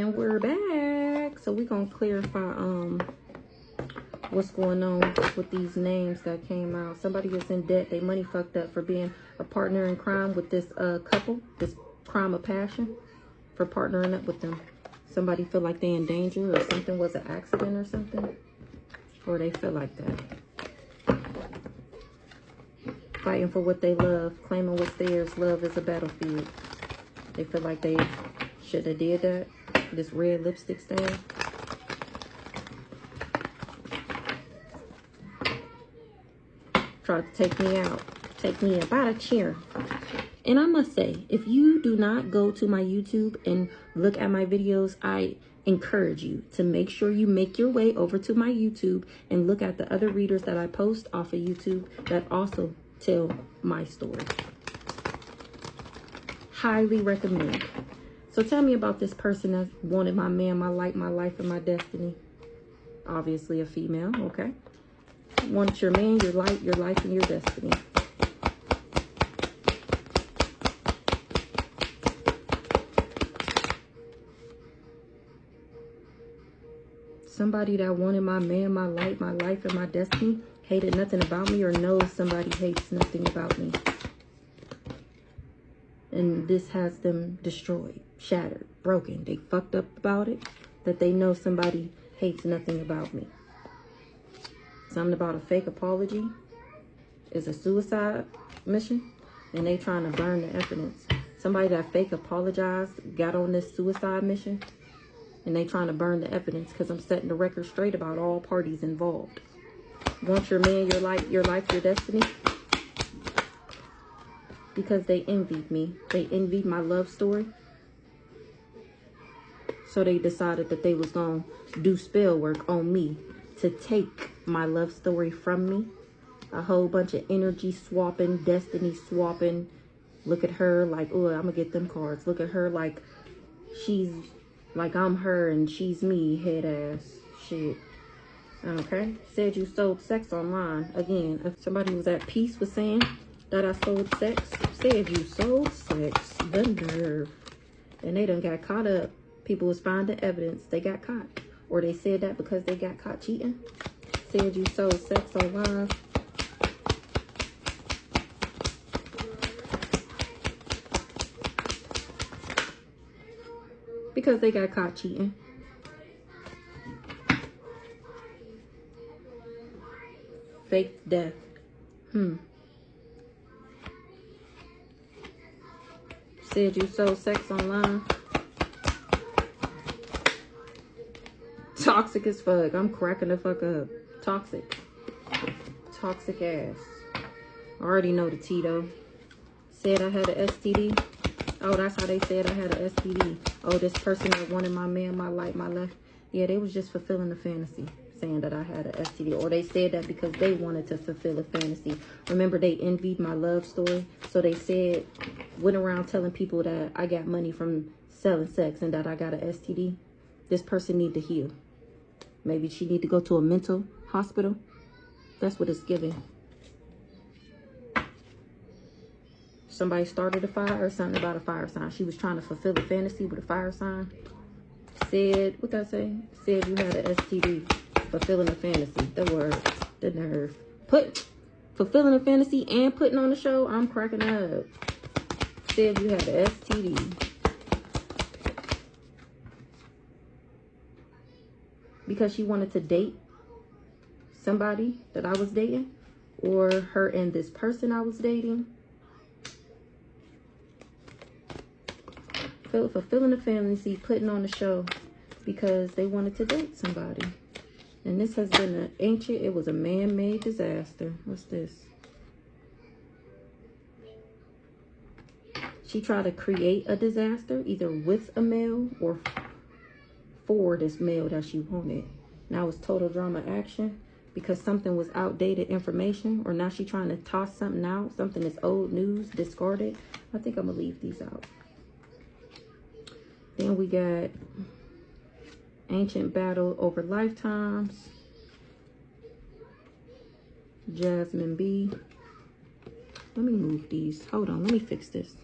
And we're back. So we're gonna clarify what's going on with these names that came out. Somebody is in debt. They money fucked up for being a partner in crime with this couple, this crime of passion, for partnering up with them. Somebody feel like they in danger or something was an accident or something, or they feel like that. Fighting for what they love, claiming what's theirs. Love is a battlefield. They feel like they should have did that. This red lipstick stain. Tried to take me out. Take me about a chair. And I must say, if you do not go to my YouTube and look at my videos, I encourage you to make sure you make your way over to my YouTube and look at the other readers that I post off of YouTube that also tell my story. Highly recommend. So tell me about this person that wanted my man, my light, my life, and my destiny. Obviously a female, okay? Want your man, your light, your life, and your destiny. Somebody that wanted my man, my light, my life, and my destiny, hated nothing about me, or knows somebody hates nothing about me. And this has them destroyed, shattered, broken. They fucked up about it, that they know somebody hates nothing about me. Something about a fake apology is a suicide mission, and they trying to burn the evidence. Somebody that fake apologized got on this suicide mission, and they trying to burn the evidence because I'm setting the record straight about all parties involved. Want your man, your light, your life, your destiny? Because they envied me. They envied my love story. So they decided that they was going to do spell work on me to take my love story from me. A whole bunch of energy swapping, destiny swapping. Look at her like, oh, I'm going to get them cards. Look at her like she's, like I'm her and she's me, head ass shit. Okay. Said you sold sex online. Again, if somebody was at peace with saying that I sold sex, said you sold sex, the nerve. And they done got caught up. People was finding evidence. They got caught. Or they said that because they got caught cheating. Said you sold sex online. Because they got caught cheating. Fake death. Said you sold sex online. Toxic as fuck. I'm cracking the fuck up. Toxic. Toxic ass. I already know the Tito. Said I had an STD. Oh, that's how they said I had an STD. Oh, this person that wanted my man, my light, my life. Yeah, they was just fulfilling the fantasy, saying that I had an STD. Or they said that because they wanted to fulfill a fantasy. Remember, they envied my love story. So they said, went around telling people that I got money from selling sex and that I got an STD. This person need to heal. Maybe she need to go to a mental hospital. That's what it's giving. Somebody started a fire or something about a fire sign. She was trying to fulfill a fantasy with a fire sign. Said, what did I say? Said you had an STD. Fulfilling a fantasy. The word. The nerve. Fulfilling a fantasy and putting on the show. I'm cracking up. Said you had an STD. Because she wanted to date somebody that I was dating, or her and this person I was dating. Fulfilling a fantasy, putting on the show because they wanted to date somebody. And this has been an ancient, it was a man-made disaster. What's this? She tried to create a disaster, either with a male or for this male that she wanted. Now it's total drama action because something was outdated information, or now she trying to toss something out. Something is old news, discarded. I think I'm gonna leave these out. Then we got ancient battle over lifetimes. Jasmine B. Let me move these. Hold on, let me fix this.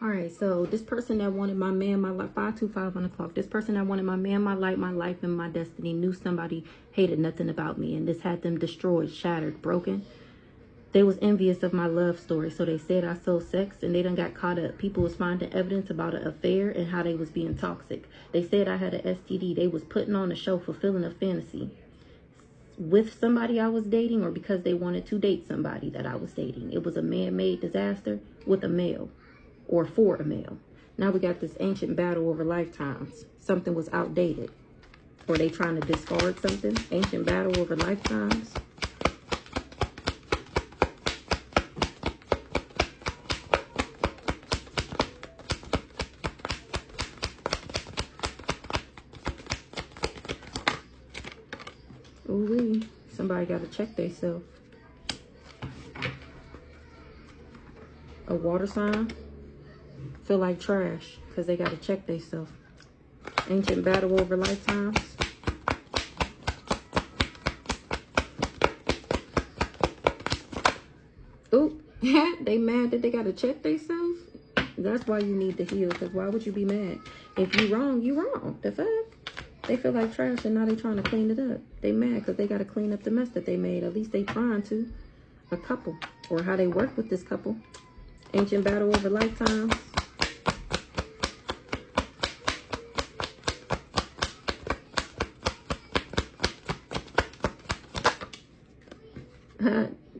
All right, so this person that wanted my man, my life, 525 on the clock. This person that wanted my man, my life, and my destiny knew somebody hated nothing about me, and this had them destroyed, shattered, broken. They was envious of my love story, so they said I sold sex, and they done got caught up. People was finding evidence about an affair and how they was being toxic. They said I had an STD. They was putting on a show, fulfilling a fantasy with somebody I was dating, or because they wanted to date somebody that I was dating. It was a man-made disaster with a male, or for a male. Now we got this ancient battle over lifetimes. Something was outdated, or they trying to discard something. Ancient battle over lifetimes. Ooh, somebody got to check themselves. A water sign feel like trash because they got to check themselves. Ancient battle over lifetimes. Ooh, they mad that they got to check themselves. That's why you need to heal, because why would you be mad? If you wrong, you wrong. The fuck? They feel like trash and now they trying to clean it up. They mad because they got to clean up the mess that they made. At least they trying to. A couple. Or how they work with this couple. Ancient battle over lifetimes.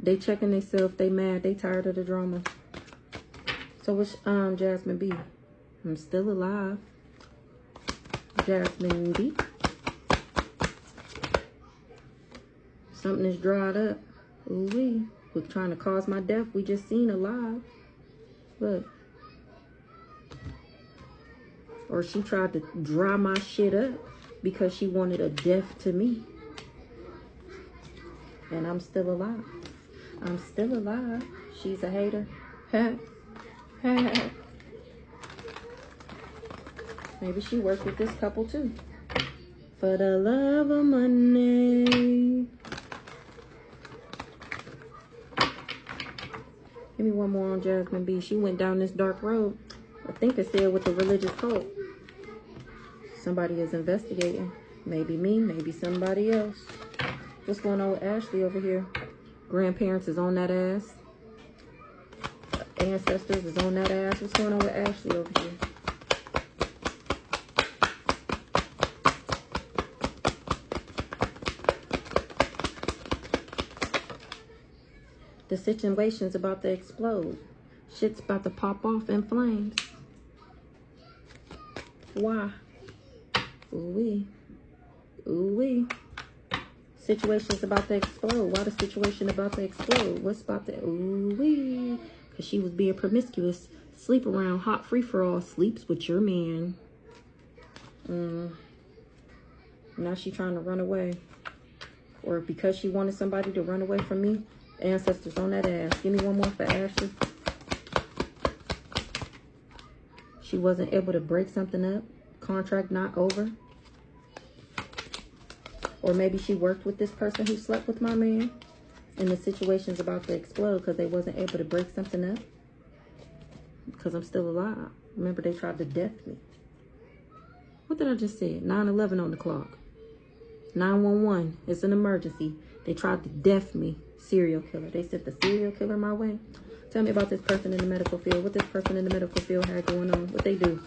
They checking themselves. They mad. They tired of the drama. So what's Jasmine B? I'm still alive. Jasmine B. Something is dried up. Ooh-wee. We're trying to cause my death. We just seen alive. Look. Or she tried to dry my shit up because she wanted a death to me. And I'm still alive. I'm still alive. She's a hater. Maybe she worked with this couple too. For the love of money. Give me one more on Jasmine B. She went down this dark road. I think it said with the religious cult. Somebody is investigating. Maybe me, maybe somebody else. What's going on with Ashley over here? Grandparents is on that ass. Ancestors is on that ass. What's going on with Ashley over here? The situation's about to explode. Shit's about to pop off in flames. Why? Ooh-wee. Ooh-wee. Situation's about to explode. Why the situation about to explode? What's about to... Ooh-wee. Because she was being promiscuous. Sleep around. Hot free-for-all. Sleeps with your man. Now she trying to run away. Or because she wanted somebody to run away from me. Ancestors on that ass. Give me one more for Ashley. She wasn't able to break something up. Contract not over. Or maybe she worked with this person who slept with my man. And the situation's about to explode because they wasn't able to break something up. Because I'm still alive. Remember, they tried to death me. What did I just say? 9/11 on the clock. 911. It's an emergency. They tried to death me. Serial killer. They sent the serial killer my way. Tell me about this person in the medical field. What this person in the medical field had going on. What they do.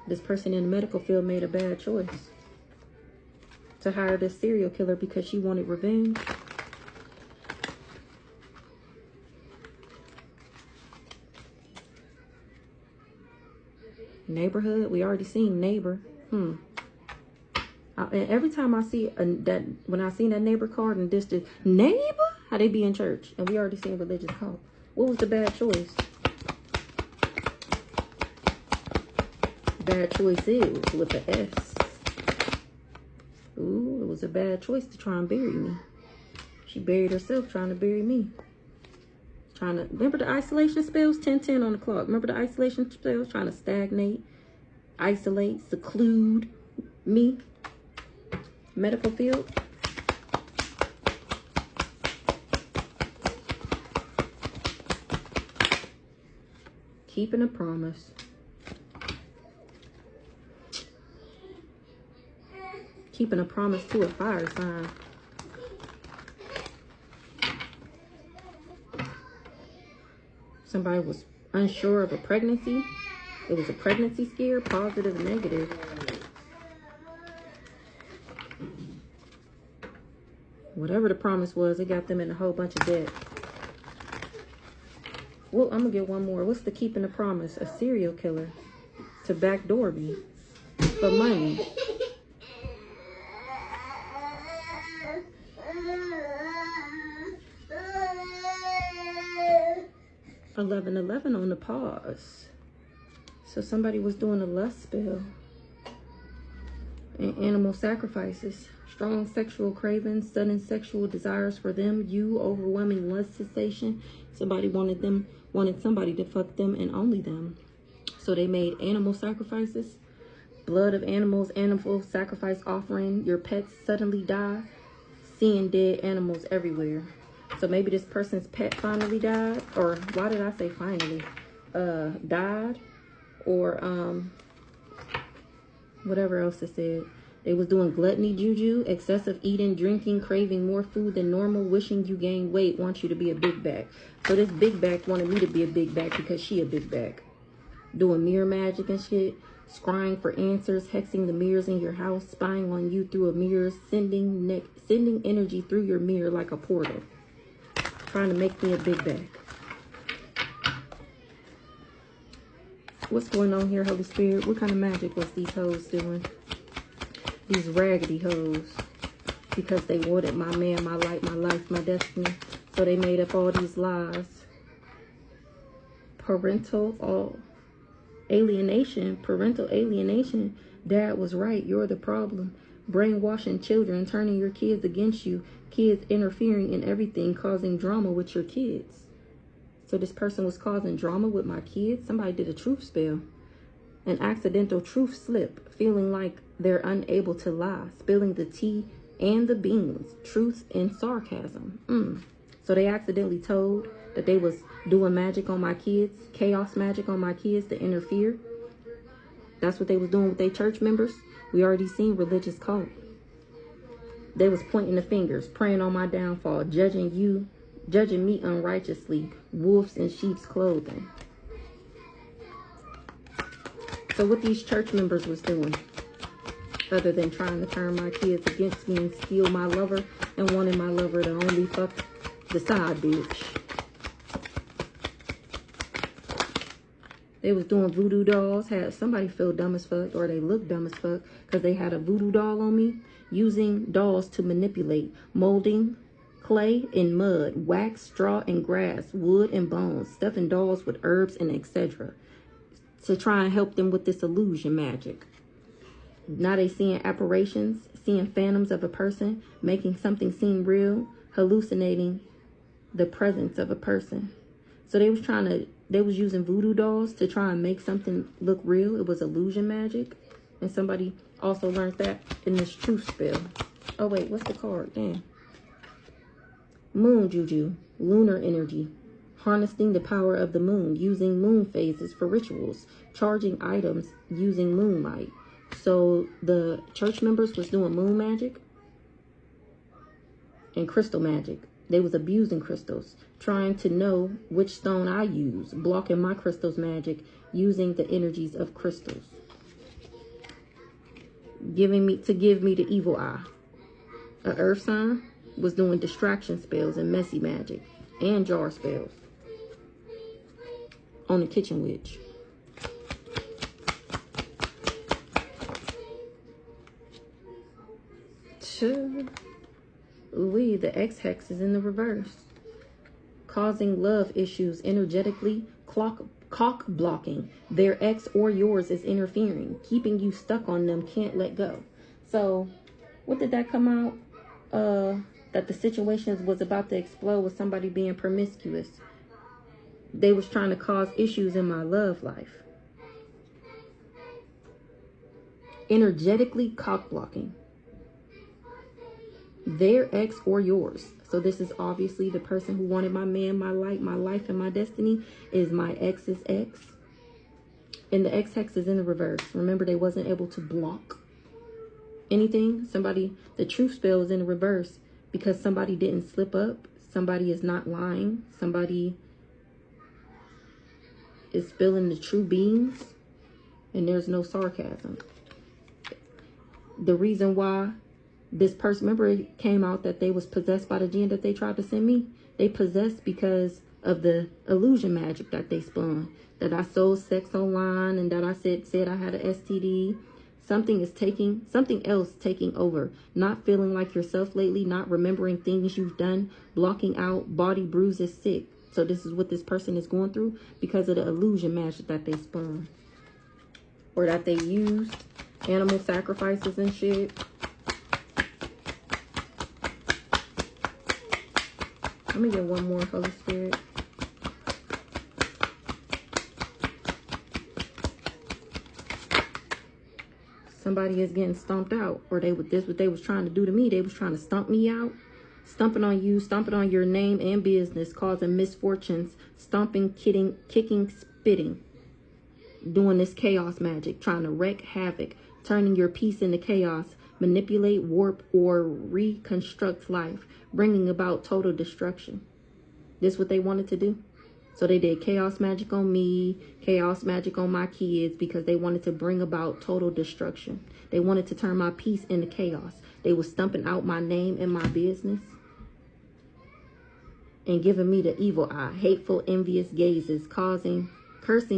This person in the medical field made a bad choice to hire this serial killer because she wanted revenge. Neighborhood. We already seen neighbor. And every time I see when I seen that neighbor card in district, neighbor, how they be in church, and we already seen religious cult. What was the bad choice? Bad choice is with the S. Ooh, it was a bad choice to try and bury me. She buried herself trying to bury me. Remember the isolation spells? 10:10 on the clock. Remember the isolation spells? Trying to stagnate, isolate, seclude me. Medical field. Keeping a promise. Keeping a promise to a fire sign. Somebody was unsure of a pregnancy. It was a pregnancy scare, positive, negative. Whatever the promise was, it got them in a whole bunch of debt. Well, I'm going to get one more. What's the keeping a promise? A serial killer to backdoor me for money. 1111 on the pause. So somebody was doing a lust spell. And animal sacrifices. Strong sexual cravings, sudden sexual desires for them, you, overwhelming lust sensation. Somebody wanted somebody to fuck them and only them. So they made animal sacrifices. Blood of animals, animal sacrifice offering. Your pets suddenly die. Seeing dead animals everywhere. So maybe this person's pet finally died. Or why did I say finally? Died. Or whatever else it said. They was doing gluttony juju, excessive eating, drinking, craving more food than normal, wishing you gained weight, wants you to be a big back. So this big back wanted me to be a big back because she a big back. Doing mirror magic and shit, scrying for answers, hexing the mirrors in your house, spying on you through a mirror, sending energy through your mirror like a portal. Trying to make me a big back. What's going on here, Holy Spirit? What kind of magic was these hoes doing? These raggedy hoes, because they wanted my man, my light, my life, my destiny. So they made up all these lies. Parental alienation. Dad was right. You're the problem. Brainwashing children, turning your kids against you. Kids interfering in everything, causing drama with your kids. So this person was causing drama with my kids. Somebody did a truth spell. An accidental truth slip, feeling like they're unable to lie, spilling the tea and the beans, truth and sarcasm. So they accidentally told that they was doing magic on my kids, chaos magic on my kids to interfere. That's what they was doing with their church members. We already seen religious cult. They was pointing the fingers, praying on my downfall, judging me unrighteously, wolves in sheep's clothing. So what these church members was doing, other than trying to turn my kids against me and steal my lover and wanting my lover to only fuck the side bitch. They was doing voodoo dolls, had somebody feel dumb as fuck, or they look dumb as fuck, because they had a voodoo doll on me, using dolls to manipulate, molding clay and mud, wax, straw and grass, wood and bones, stuffing dolls with herbs and etc. to try and help them with this illusion magic. Now they seeing apparitions, seeing phantoms of a person, making something seem real, hallucinating the presence of a person. So they was using voodoo dolls to try and make something look real. It was illusion magic. And somebody also learned that in this truth spell. Oh wait, what's the card? Damn. Moon juju, lunar energy. Harnessing the power of the moon, using moon phases for rituals, charging items using moonlight. So the church members was doing moon magic and crystal magic. They was abusing crystals, trying to know which stone I use, blocking my crystals magic, using the energies of crystals. Give me the evil eye. A earth sign was doing distraction spells and messy magic and jar spells on the kitchen witch. Ooh, the X-hex is in the reverse. Causing love issues energetically, cock blocking. Their ex or yours is interfering, keeping you stuck on them, can't let go. So what did that come out? That the situations was about to explode with somebody being promiscuous. They was trying to cause issues in my love life. Energetically cock blocking. Their ex or yours. So this is obviously the person who wanted my man, my light, my life, and my destiny is my ex's ex. And the X-Hex is in the reverse. Remember, they wasn't able to block anything. Somebody, the truth spell is in the reverse because somebody didn't slip up. Somebody is not lying. Somebody is spilling the true beans. And there's no sarcasm. The reason why this person, remember it came out that they was possessed by the jinn that they tried to send me? They possessed because of the illusion magic that they spun. That I sold sex online and that I said I had an STD. Something else taking over. Not feeling like yourself lately, not remembering things you've done, blocking out, body bruises, sick. So this is what this person is going through because of the illusion magic that they spun. Or that they used. Animal sacrifices and shit. Let me get one more, Holy Spirit. Somebody is getting stomped out. Or this what they was trying to do to me. They was trying to stomp me out. Stomping on you, stomping on your name and business, causing misfortunes, stomping, kicking, spitting. Doing this chaos magic, trying to wreak havoc, turning your peace into chaos, manipulate, warp, or reconstruct life, bringing about total destruction. This is what they wanted to do. So they did chaos magic on me, chaos magic on my kids, because they wanted to bring about total destruction. They wanted to turn my peace into chaos. They were stumping out my name and my business and giving me the evil eye, hateful, envious gazes, cursing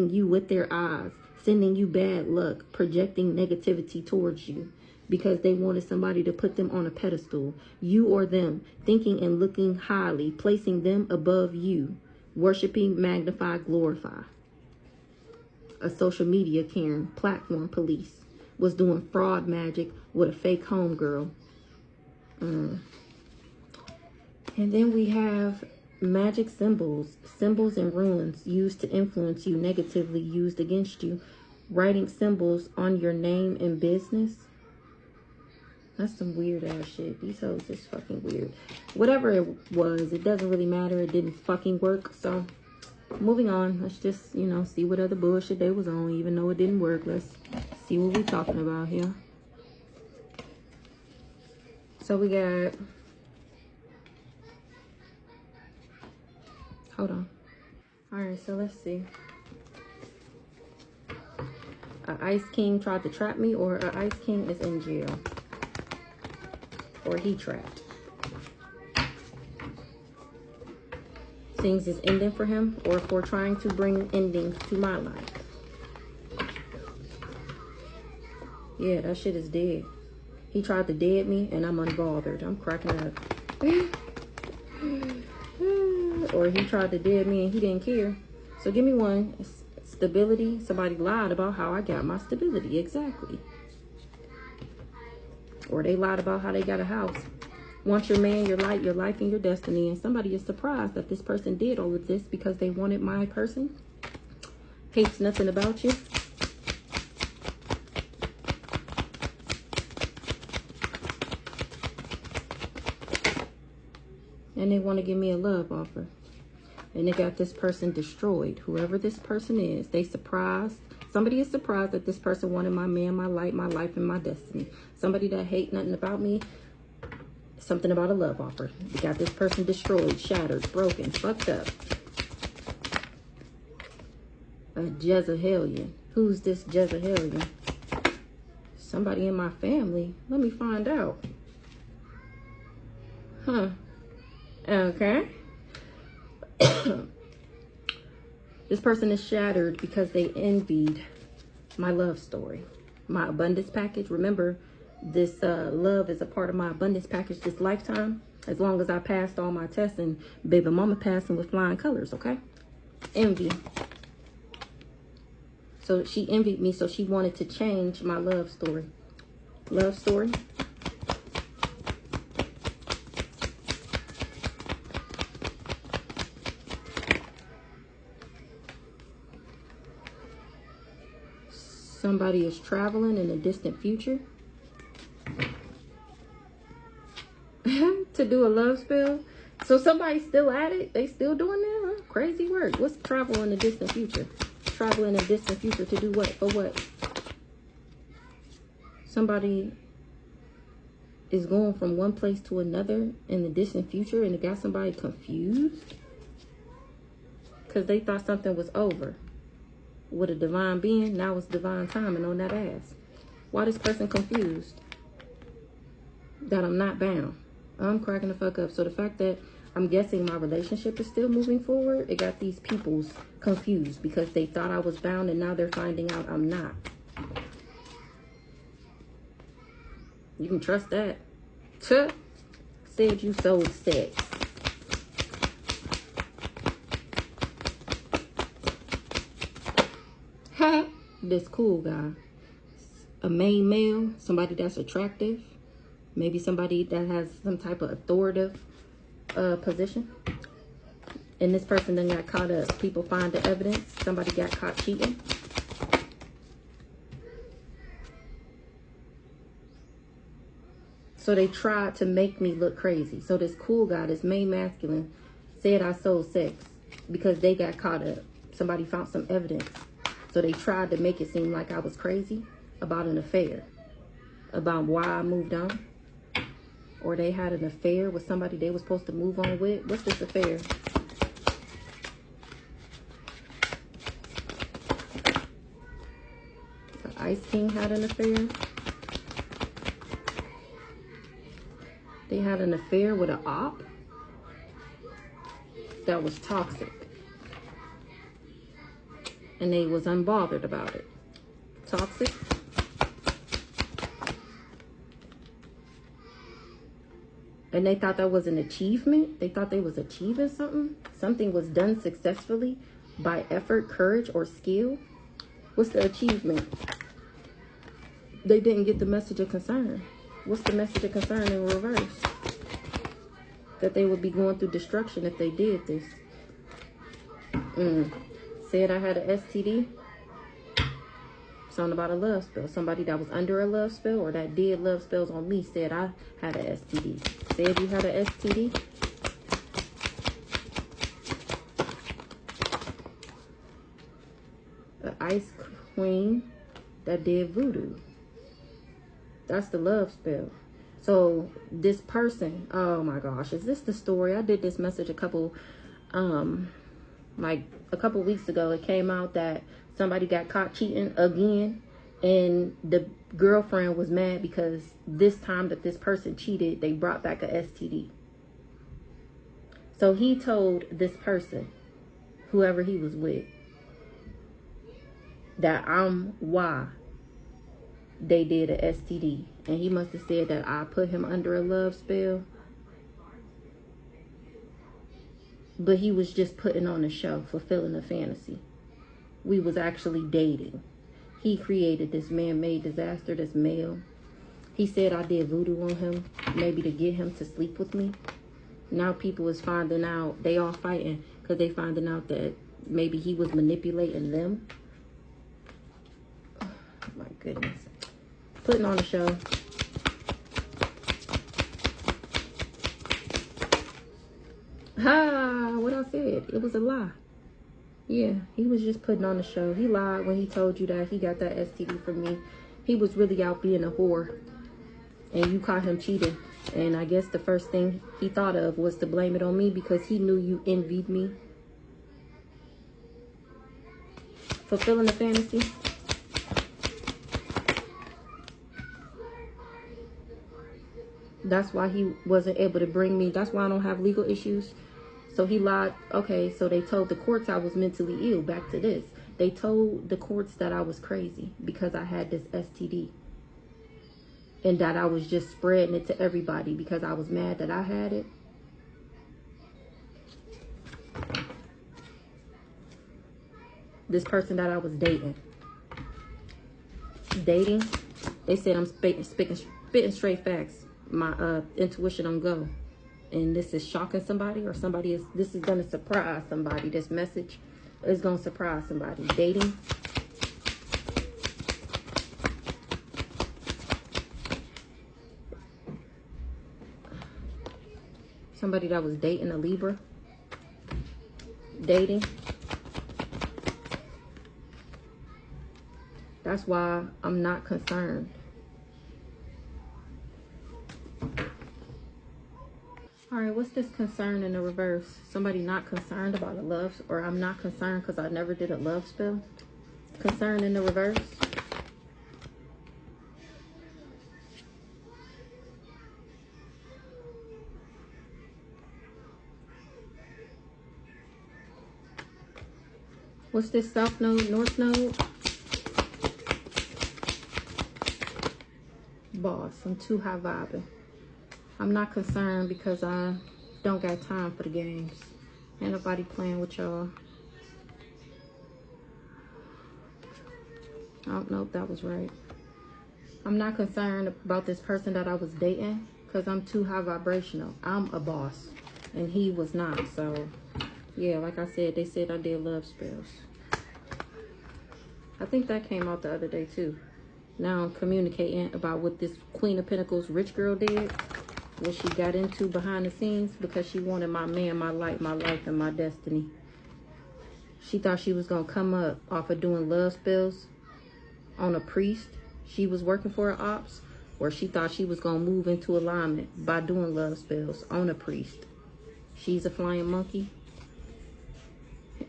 you with their eyes, sending you bad luck, projecting negativity towards you because they wanted somebody to put them on a pedestal, you or them, thinking and looking highly, placing them above you, worshiping, magnify, glorify. A social media Karen, platform police, was doing fraud magic with a fake homegirl. And then we have magic symbols and runes used to influence you negatively, used against you. Writing symbols on your name and business. That's some weird ass shit. These hoes is fucking weird. Whatever it was, it doesn't really matter. It didn't fucking work. So moving on. Let's just, you know, see what other bullshit they was on. Even though it didn't work, let's see what we talking about here. So we got, hold on. All right, so let's see. An Ice King tried to trap me, or an Ice King is in jail, or he trapped. Things is ending for him, or for trying to bring endings to my life. Yeah, that shit is dead. He tried to dead me, and I'm unbothered. I'm cracking up. Or he tried to dead me, and he didn't care. So give me one. Stability. Somebody lied about how I got my stability. Exactly. Or they lied about how they got a house. Want your man, your light, your life, and your destiny. And somebody is surprised that this person did all of this because they wanted my person. Hates nothing about you. And they want to give me a love offer. And they got this person destroyed. Whoever this person is, they surprised. Somebody is surprised that this person wanted my man, my light, my life, and my destiny. Somebody that hate nothing about me. Something about a love offer. They got this person destroyed, shattered, broken, fucked up. A Jezebelian. Who's this Jezebelian? Somebody in my family. Let me find out. Huh. Okay. This person is shattered because they envied my love story, my abundance package. Remember, this love is a part of my abundance package this lifetime. As long as I passed all my tests, and baby mama passing with flying colors, okay? Envy. So she envied me, so she wanted to change my love story. Love story. Somebody is traveling in a distant future to do a love spell. So somebody's still at it. They still doing that? Huh? Crazy work. What's travel in the distant future? travel in a distant future to do what? For what? Somebody is going from one place to another in the distant future and it got somebody confused because they thought something was over with a divine being. Now it's divine timing on that ass. Why this person confused that I'm not bound? I'm cracking the fuck up. So the fact that I'm guessing my relationship is still moving forward, it got these peoples confused because they thought I was bound and now they're finding out I'm not. You can trust that. Tuh. Said you sold sex. Ha! This cool guy. A main male, somebody that's attractive. Maybe somebody that has some type of authoritative position. And this person then got caught up. People find the evidence. Somebody got caught cheating. So they tried to make me look crazy. So this cool guy, this main masculine, said I sold sex because they got caught up. Somebody found some evidence. So they tried to make it seem like I was crazy about an affair. About why I moved on. Or they had an affair with somebody they were supposed to move on with. What's this affair? The Ice King had an affair. They had an affair with an op that was toxic. And they was unbothered about it. Toxic. And they thought that was an achievement. They thought they was achieving something. Something was done successfully by effort, courage, or skill. What's the achievement? They didn't get the message of concern. What's the message of concern in reverse? That they would be going through destruction if they did this. Said I had an STD. Something about a love spell. Somebody that was under a love spell or that did love spells on me said I had an STD. Said you had an STD. An ice queen that did voodoo. That's the love spell. So this person, oh my gosh, is this the story? I did this message a couple weeks ago. It came out that somebody got caught cheating again, and the girlfriend was mad because this time that this person cheated, they brought back a STD. So he told this person, whoever he was with, that I'm why they did a STD. And he must have said that I put him under a love spell. But he was just putting on a show, fulfilling a fantasy. We was actually dating. He created this man-made disaster, this male. He said I did voodoo on him, maybe to get him to sleep with me. Now people is finding out, they all fighting because they finding out that maybe he was manipulating them. Oh, my goodness. Putting on a show. What I said, it was a lie. Yeah, he was just putting on a show. He lied when he told you that he got that STD from me. He was really out being a whore. And you caught him cheating. And I guess the first thing he thought of was to blame it on me because he knew you envied me. Fulfilling the fantasy. That's why he wasn't able to bring me. That's why I don't have legal issues. So he lied. Okay, so they told the courts I was mentally ill. Back to this. They told the courts that I was crazy because I had this STD. And that I was just spreading it to everybody because I was mad that I had it. This person that I was dating. They said I'm spitting straight facts. My intuition on go. And this is shocking somebody, or this is going to surprise somebody. This message is going to surprise somebody. Dating. Somebody that was dating a Libra. Dating. That's why I'm not concerned. All right, what's this concern in the reverse? Somebody not concerned about a love, or I'm not concerned because I never did a love spell. Concern in the reverse. What's this south node, north node? Boss, I'm too high vibing. I'm not concerned because I don't got time for the games. Ain't nobody playing with y'all. I don't know if that was right. I'm not concerned about this person that I was dating because I'm too high vibrational. I'm a boss and he was not. So yeah, like I said, they said I did love spells. I think that came out the other day too. Now I'm communicating about what this Queen of Pentacles rich girl did, what she got into behind the scenes, because she wanted my man, my life, and my destiny. She thought she was going to come up off of doing love spells on a priest she was working for her ops, or she thought she was going to move into alignment by doing love spells on a priest. She's a flying monkey.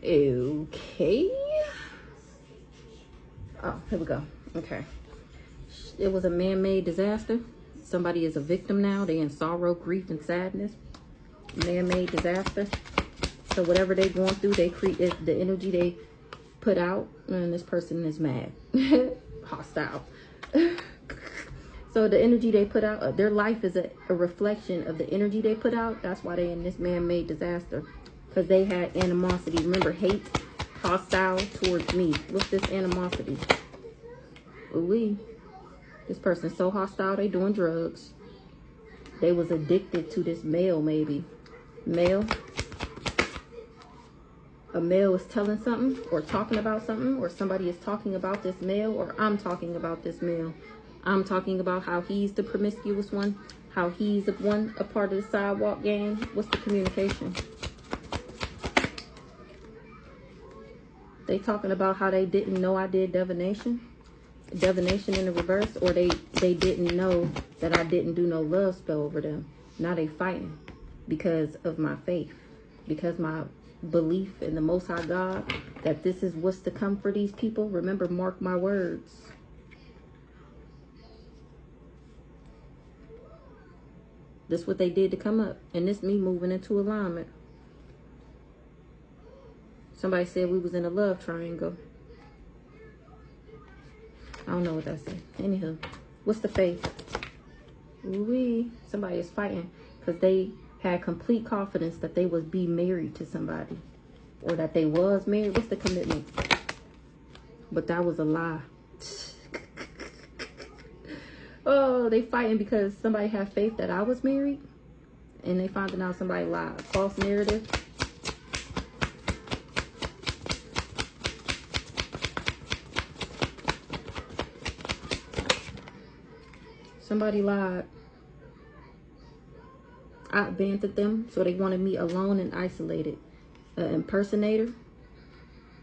Okay. Oh, here we go. Okay. It was a man-made disaster. Somebody is a victim now. They in sorrow, grief, and sadness. Man-made disaster. So whatever they're going through, they create the energy they put out, and this person is mad. Hostile. So the energy they put out, their life is a reflection of the energy they put out. That's why they in this man-made disaster. Because they had animosity. Remember, hate, hostile towards me. What's this animosity? Ooh-wee. This person's so hostile, they doing drugs. They was addicted to this male, maybe. Male. A male is telling something or talking about something, or somebody is talking about this male, or I'm talking about this male. I'm talking about how he's the promiscuous one, how he's a part of the sidewalk gang. What's the communication? They talking about how they didn't know I did divination. Divination in the reverse, or they didn't know that I didn't do no love spell over them. Now they fighting because of my faith, because my belief in the Most High God, that this is what's to come for these people. Remember, mark my words. This is what they did to come up, and this me moving into alignment. Somebody said we was in a love triangle. I don't know what that said. Anywho, what's the faith? Ooh-wee. Somebody is fighting because they had complete confidence that they would be married to somebody, or that they was married. What's the commitment? But that was a lie. Oh, they fighting because somebody had faith that I was married, and they finding out somebody lied. False narrative. Somebody lied. I abandoned them, so they wanted me alone and isolated. An impersonator.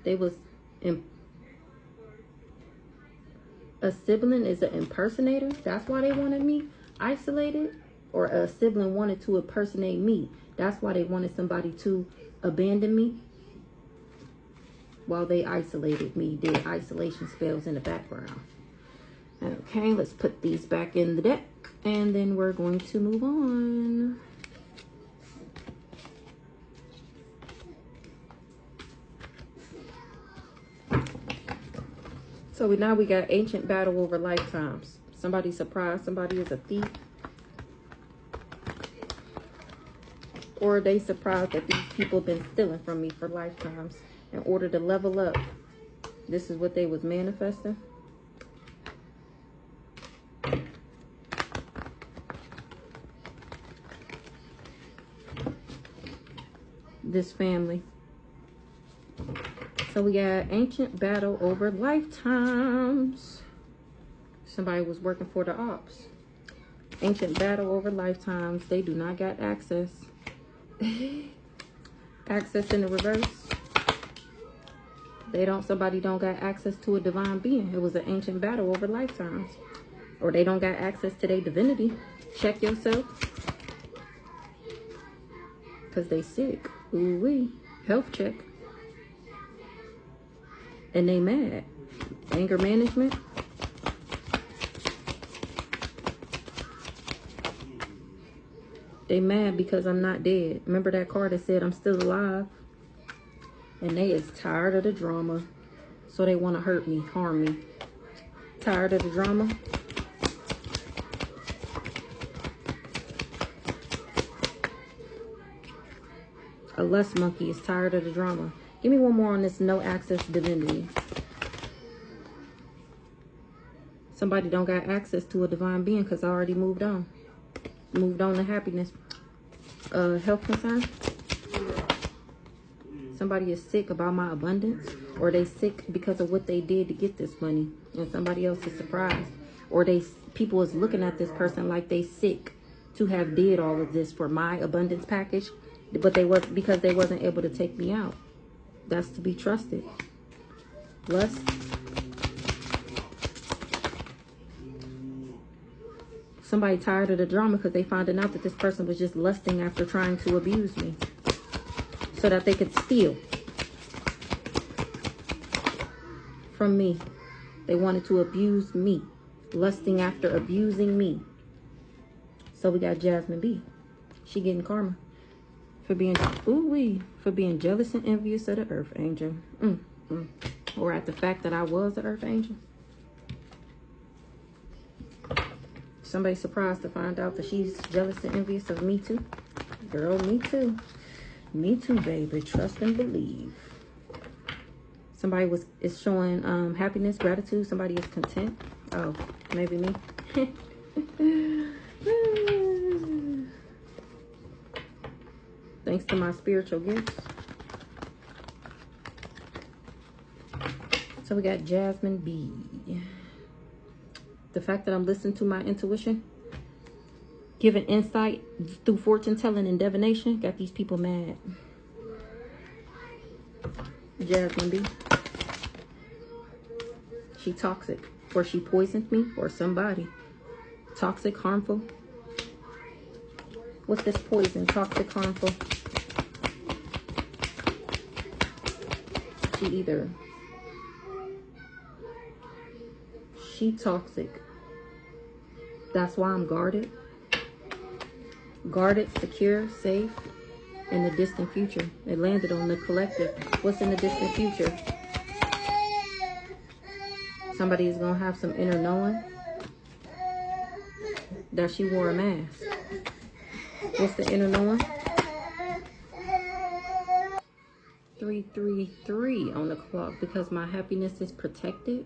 They was a sibling is an impersonator. That's why they wanted me isolated. Or a sibling wanted to impersonate me. That's why they wanted somebody to abandon me while they isolated me, did isolation spells in the background. Okay, let's put these back in the deck, and then we're going to move on. So now we got ancient battle over lifetimes. Somebody surprised somebody is a thief. Or they surprised that these people have been stealing from me for lifetimes in order to level up. This is what they was manifesting. This family. So we got ancient battle over lifetimes. Somebody was working for the ops. Ancient battle over lifetimes. They do not got access. Access in the reverse. Somebody don't got access to a divine being. It was an ancient battle over lifetimes. Or they don't got access to their divinity. Check yourself. Because they sick. Ooh-wee. Health check. And they mad. Anger management. They mad because I'm not dead. Remember that card that said I'm still alive? And they is tired of the drama. So they want to hurt me, harm me. Tired of the drama? A lust monkey is tired of the drama. Give me one more on this no access divinity. Somebody don't got access to a divine being because I already moved on. Moved on to happiness. Health concern. Somebody is sick about my abundance. Or they sick because of what they did to get this money. And somebody else is surprised. Or people is looking at this person like they sick to have did all of this for my abundance package. But because they wasn't able to take me out. That's to be trusted. Lust. Somebody tired of the drama because they finding out that this person was just lusting after trying to abuse me. So that they could steal from me. They wanted to abuse me. Lusting after abusing me. So we got Jasmine B. She getting karma. For being, for being jealous and envious of the earth angel. Or at the fact that I was the earth angel. Somebody surprised to find out that she's jealous and envious of me too. Girl, me too. Me too, baby. Trust and believe. Somebody is showing happiness, gratitude. Somebody is content. Oh, maybe me. Thanks to my spiritual gifts. So we got Jasmine B. The fact that I'm listening to my intuition, giving insight through fortune telling and divination, got these people mad. Jasmine B. She toxic, or she poisoned me, or somebody. Toxic, harmful. What's this poison? Toxic, harmful. She toxic. That's why I'm guarded. Guarded, secure, safe. In the distant future. It landed on the collective. What's in the distant future? Somebody is going to have some inner knowing that she wore a mask. What's the inner knowing? 333 on the clock, because my happiness is protected.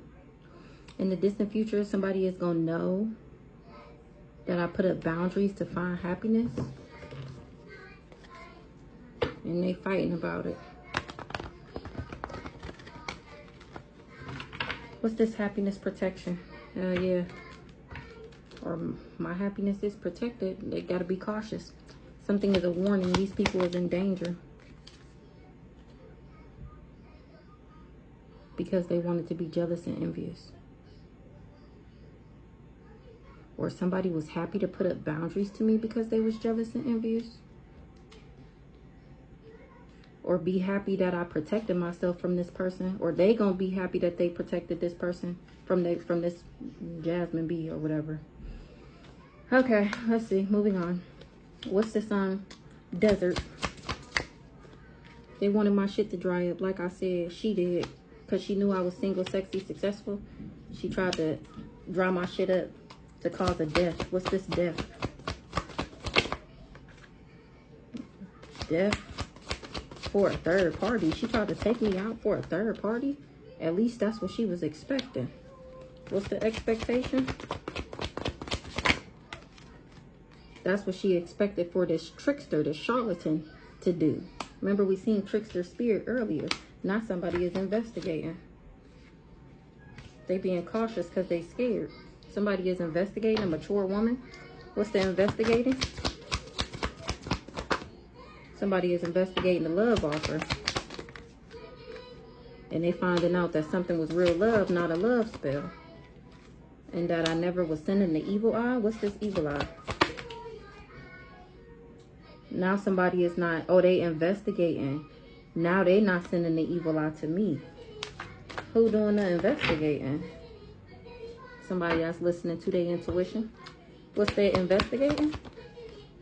In the distant future, somebody is going to know that I put up boundaries to find happiness. And they fighting about it. What's this happiness protection? Yeah. Or my happiness is protected. They got to be cautious. Something is a warning. These people is in danger. Because they wanted to be jealous and envious. Or somebody was happy to put up boundaries to me because they was jealous and envious. Or be happy that I protected myself from this person. Or they gonna be happy that they protected this person from this Jasmine B or whatever. Okay, let's see. Moving on. What's this on? Desert. They wanted my shit to dry up, like I said. She did. Because she knew I was single, sexy, successful. She tried to dry my shit up to cause a death. What's this death? Death for a third party. She tried to take me out for a third party. At least that's what she was expecting. What's the expectation? That's what she expected for this trickster, this charlatan, to do. Remember, we seen trickster spirit earlier. Now somebody is investigating. They being cautious because they scared. Somebody is investigating, a mature woman. What's the investigating? Somebody is investigating the love offer. And they finding out that something was real love, not a love spell. And that I never was sending the evil eye. What's this evil eye? Now somebody is not, oh, they investigating. Now they not sending the evil eye to me. Who doing the investigating? Somebody else listening to their intuition. What's they investigating?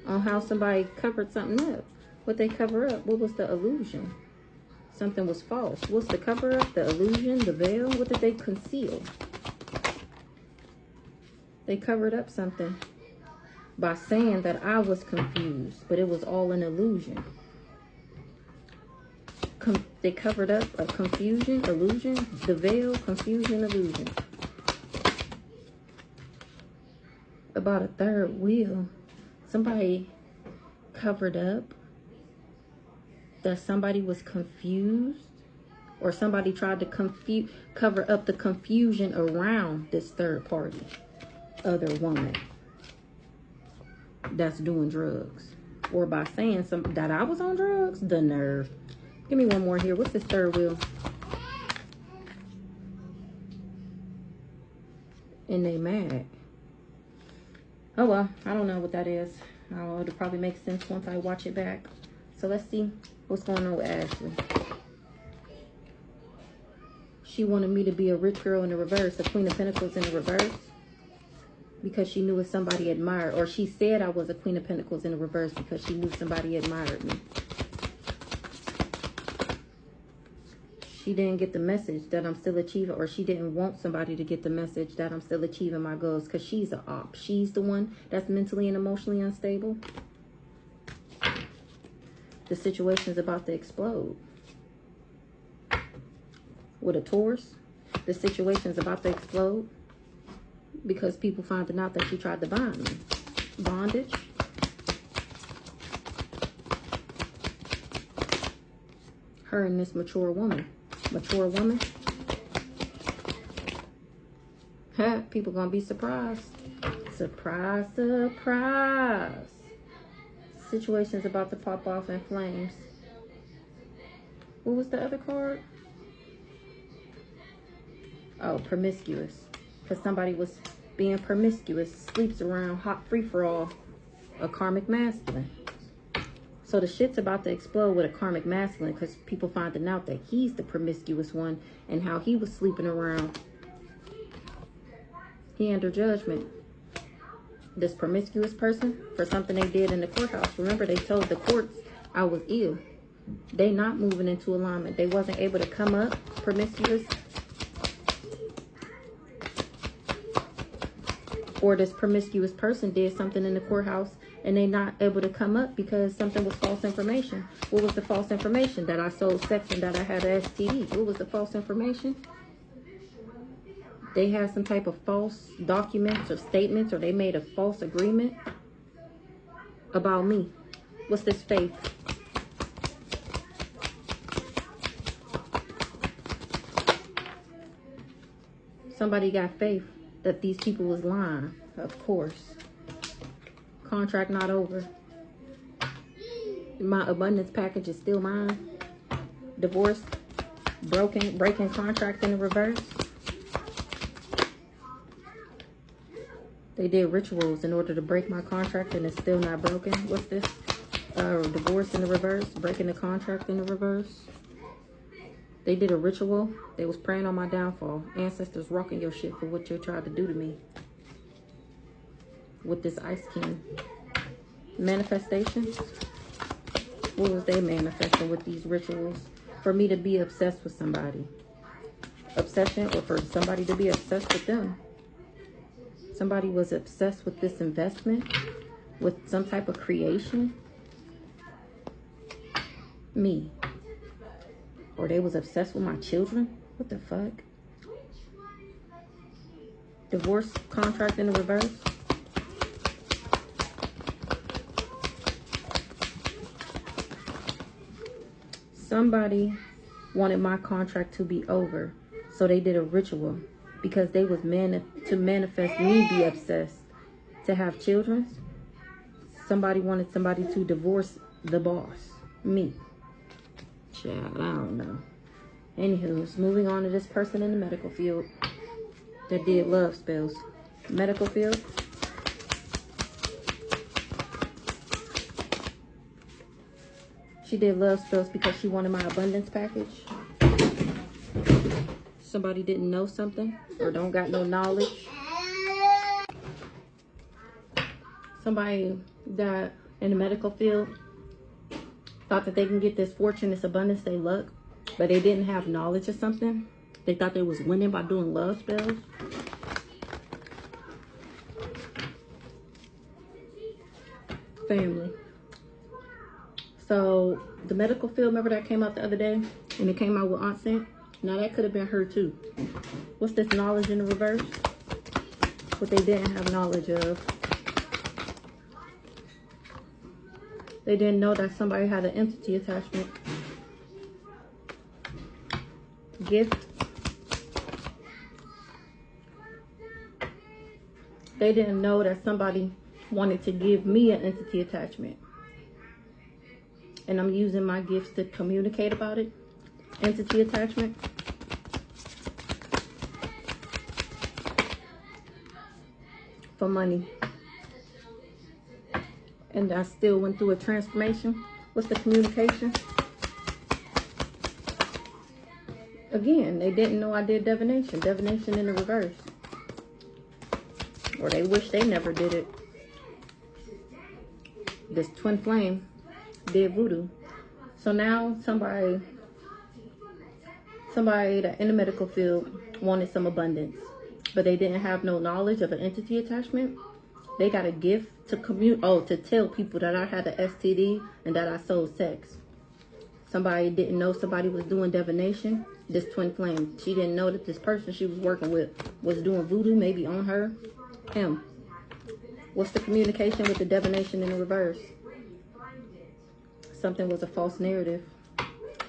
On how somebody covered something up. What they cover up? What was the illusion? Something was false. What's the cover up? The illusion? The veil? What did they conceal? They covered up something by saying that I was confused, but it was all an illusion. They covered up a confusion, illusion, the veil, confusion, illusion. About a third wheel. Somebody covered up that somebody was confused, or somebody tried to cover up the confusion around this third party, other woman that's doing drugs, or by saying that I was on drugs. The nerve. Give me one more here. What's this third wheel? And they mad. Oh well, I don't know what that is. It'll probably make sense once I watch it back. So let's see what's going on with Ashley. She wanted me to be a rich girl in the reverse, a Queen of Pentacles in the reverse, because she knew if somebody admired, or she said I was a Queen of Pentacles in the reverse because she knew somebody admired me. She didn't get the message that I'm still achieving, or she didn't want somebody to get the message that I'm still achieving my goals, because she's an op. She's the one that's mentally and emotionally unstable. The situation's about to explode. With a Taurus, the situation's about to explode because people finding out that she tried to bind me. Bondage. Her and this mature woman. Mature woman. People gonna be surprised. Surprise, surprise. Situation's about to pop off in flames. What was the other card? Oh, promiscuous. Because somebody was being promiscuous. Sleeps around, hot free-for-all. A karmic masculine. So the shit's about to explode with a karmic masculine, because people finding out that he's the promiscuous one and how he was sleeping around. He under judgment. This promiscuous person for something they did in the courthouse. Remember, they told the courts I was ill. They not moving into alignment. They wasn't able to come up promiscuous. Or this promiscuous person did something in the courthouse and they not able to come up because something was false information. What was the false information? That I sold sex and that I had an STD. What was the false information? They had some type of false documents or statements, or they made a false agreement about me. What's this faith? Somebody got faith that these people was lying, of course. Contract not over. My abundance package is still mine. Divorce, breaking contract in the reverse. They did rituals in order to break my contract and it's still not broken. What's this? Divorce in the reverse, breaking the contract in the reverse. They did a ritual. They was praying on my downfall. Ancestors rocking your shit for what you tried to do to me. With this ice king. Manifestations. What was they manifesting with these rituals? For me to be obsessed with somebody. Obsession, or for somebody to be obsessed with them. Somebody was obsessed with this investment, with some type of creation. Me. Or they was obsessed with my children. What the fuck? Divorce contract in the reverse. Somebody wanted my contract to be over, so they did a ritual because they was to manifest me be obsessed, to have children. Somebody wanted somebody to divorce the boss, me. Child, I don't know. Anywho, moving on to this person in the medical field that did love spells. Medical field. She did love spells because she wanted my abundance package. Somebody didn't know something or don't got no knowledge. Somebody that in the medical field thought that they can get this fortune, this abundance, they luck, but they didn't have knowledge of something. They thought they was winning by doing love spells. Family. So the medical field, remember that came out the other day and it came out with Aunt Sent? Now that could have been her too. What's this knowledge in the reverse? What they didn't have knowledge of. They didn't know that somebody had an entity attachment. Gift. They didn't know that somebody wanted to give me an entity attachment. And I'm using my gifts to communicate about it. Entity attachment. For money. And I still went through a transformation. What's the communication? Again, they didn't know I did divination. Divination in the reverse. Or they wish they never did it. This twin flame did voodoo. So now somebody that in the medical field wanted some abundance, but they didn't have no knowledge of an entity attachment. They got a gift to to tell people that I had an STD and that I sold sex. Somebody didn't know somebody was doing divination. This twin flame, she didn't know that this person she was working with was doing voodoo, maybe on her, him. What's the communication with the divination in the reverse? Something was a false narrative.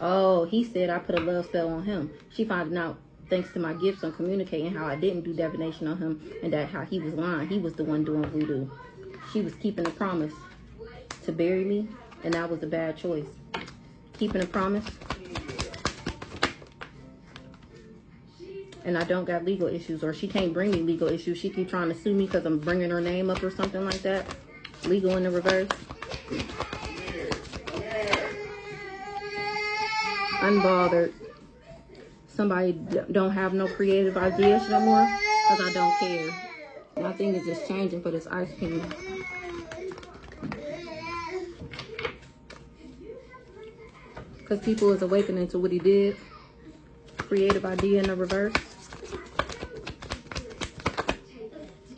Oh, he said I put a love spell on him. She found out thanks to my gifts on communicating how I didn't do divination on him and that how he was lying. He was the one doing voodoo. She was keeping a promise to bury me, and that was a bad choice. Keeping a promise. And I don't got legal issues, or she can't bring me legal issues. She keep trying to sue me because I'm bringing her name up or something like that. Legal in the reverse. Unbothered. Somebody don't have no creative ideas no more because I don't care. My thing is just changing for this ice cream. Because people is awakening to what he did. Creative idea in the reverse.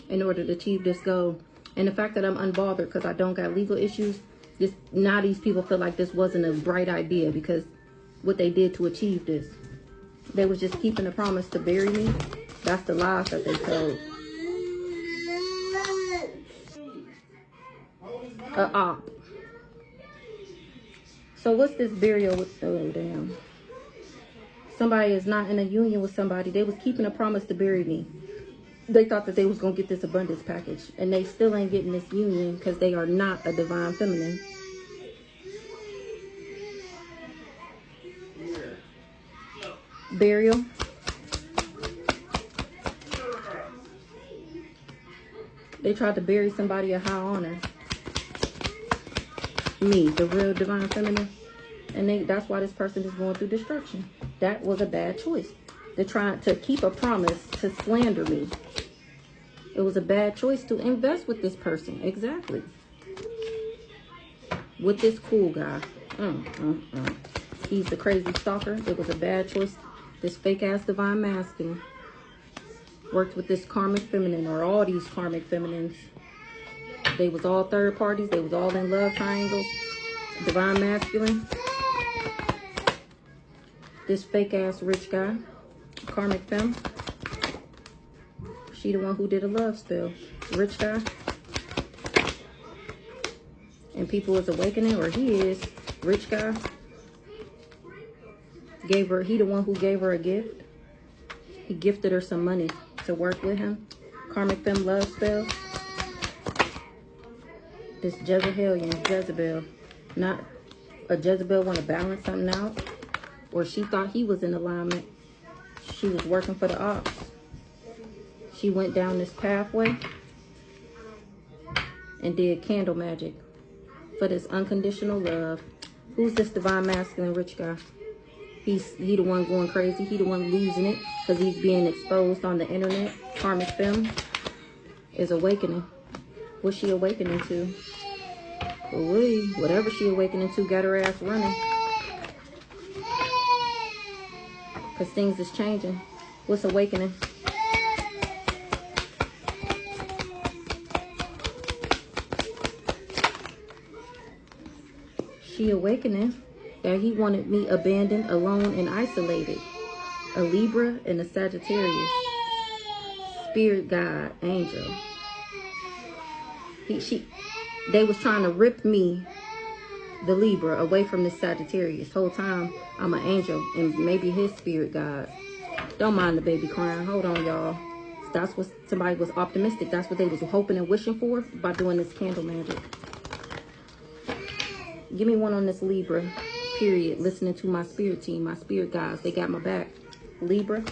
In order to achieve this goal. And the fact that I'm unbothered because I don't got legal issues. Now these people feel like this wasn't a bright idea because what they did to achieve this. They was just keeping a promise to bury me. That's the lies that they told. A op. So what's this burial with? Oh damn. Somebody is not in a union with somebody. They was keeping a promise to bury me. They thought that they was gonna get this abundance package, and they still ain't getting this union because they are not a divine feminine. Burial. They tried to bury somebody of high honor. Me, the real divine feminine. And that's why this person is going through destruction. That was a bad choice. They're trying to keep a promise to slander me. It was a bad choice to invest with this person. Exactly. With this cool guy. He's the crazy stalker. It was a bad choice. This fake ass divine masculine worked with this karmic feminine, or all these karmic feminines. They was all third parties. They was all in love triangles. Divine masculine. This fake ass rich guy. Karmic femme. She the one who did a love spell. Rich guy. And people is awakening, or he is. Rich guy. He the one who gave her a gift. He gifted her some money to work with him. Karmic femme love spell. This Jezebel. Not a Jezebel want to balance something out. or she thought he was in alignment. She was working for the ops. She went down this pathway and did candle magic for this unconditional love. Who's this divine masculine rich guy? He the one going crazy. He the one losing it because he's being exposed on the internet. Karmic femme is awakening. What's she awakening to? Ooh, whatever she awakening to, got her ass running. Because things is changing. What's awakening? She awakening that he wanted me abandoned, alone, and isolated. A Libra and a Sagittarius. Spirit guide, angel. They was trying to rip me, the Libra, away from this Sagittarius. Whole time, I'm an angel and maybe his spirit guide. Don't mind the baby crying. Hold on, y'all. That's what somebody was optimistic. That's what they was hoping and wishing for by doing this candle magic. Give me one on this Libra, period. Listening to my spirit team, my spirit guides. They got my back. Libra.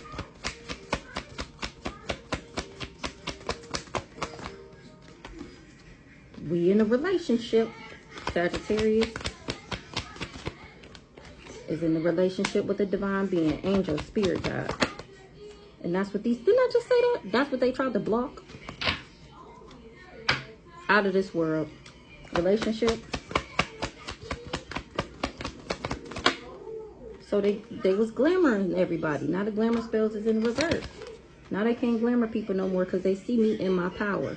We in a relationship. Sagittarius is in a relationship with a divine being, angel, spirit guide. And that's what these, didn't I just say that? That's what they tried to block. Out of this world. Relationship. So they was glamoring everybody. Now the glamour spells is in reverse. Now they can't glamour people no more because they see me in my power.